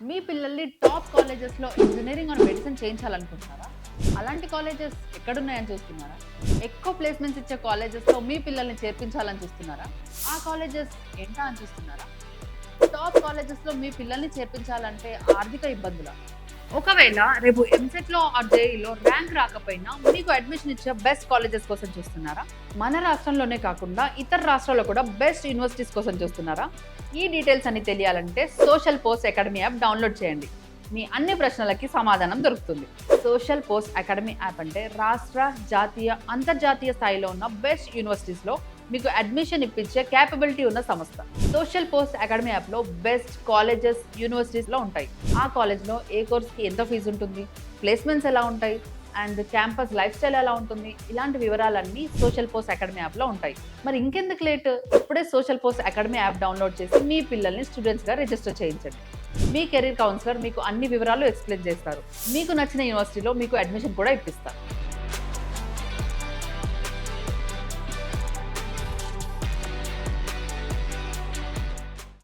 మీ పిల్లల్ని టాప్ కాలేజెస్‌లో engineering are medicine చేయించాలనుకుంటున్నారా? అలాంటి కాలేజెస్ ఎక్కడున్నాయని చూస్తున్నారా? ఎక్కువ ప్లేస్‌మెంట్స్ ఇచ్చే కాలేజెస్‌లో మీ పిల్లల్ని చేర్పించాలని చూస్తున్నారా? ఆ కాలేజెస్ ఏంటా అని చూస్తున్నారా? టాప్ కాలేజెస్‌లో మీ పిల్లల్ని చేర్పించాలంటే ఆర్థిక ఇబ్బందులా? ఒకవేళ రేపు ఎంసెట్‌లో ఆర్ జేఈలో ర్యాంక్ రాకపోయినా మీకు అడ్మిషన్ ఇచ్చే బెస్ట్ కాలేజెస్ కోసం చూస్తున్నారా? మన రాష్ట్రంలోనే కాకుండా ఇతర రాష్ట్రాల్లో కూడా బెస్ట్ యూనివర్సిటీస్ కోసం చూస్తున్నారా? ఈ డీటెయిల్స్ అన్ని తెలియాలంటే social post academy app download చేయండి. మీ అన్ని ప్రశ్నలకి సమాధానం దొరుకుతుంది. సోషల్ పోస్ట్ అకాడమీ యాప్ అంటే రాష్ట్ర, జాతీయ, అంతర్జాతీయ స్థాయిలో ఉన్న బెస్ట్ యూనివర్సిటీస్‌లో మీకు అడ్మిషన్ ఇప్పించే క్యాపబిలిటీ ఉన్న సంస్థ. సోషల్ పోస్ట్ అకాడమీ యాప్‌లో బెస్ట్ కాలేజెస్, యూనివర్సిటీస్‌లో ఉంటాయి. ఆ కాలేజ్‌లో ఏ కోర్స్‌కి ఎంత ఫీజు ఉంటుంది, ప్లేస్‌మెంట్స్ ఎలా ఉంటాయి అండ్ క్యాంపస్ లైఫ్ స్టైల్ ఎలా ఉంటుంది, ఇలాంటి వివరాలన్నీ సోషల్ పోస్ట్ అకాడమీ యాప్‌లో ఉంటాయి. మరి ఇంకెందుకు లేట్? ఇప్పుడే social post academy app download చేసి మీ పిల్లల్ని స్టూడెంట్స్‌గా రిజిస్టర్ చేయించండి. మీ కెరీర్ కౌన్సిలర్ మీకు అన్ని వివరాలు ఎక్స్‌ప్లెయిన్ చేస్తారు. మీకు నచ్చిన యూనివర్సిటీలో మీకు అడ్మిషన్ కూడా ఇప్పిస్తారు.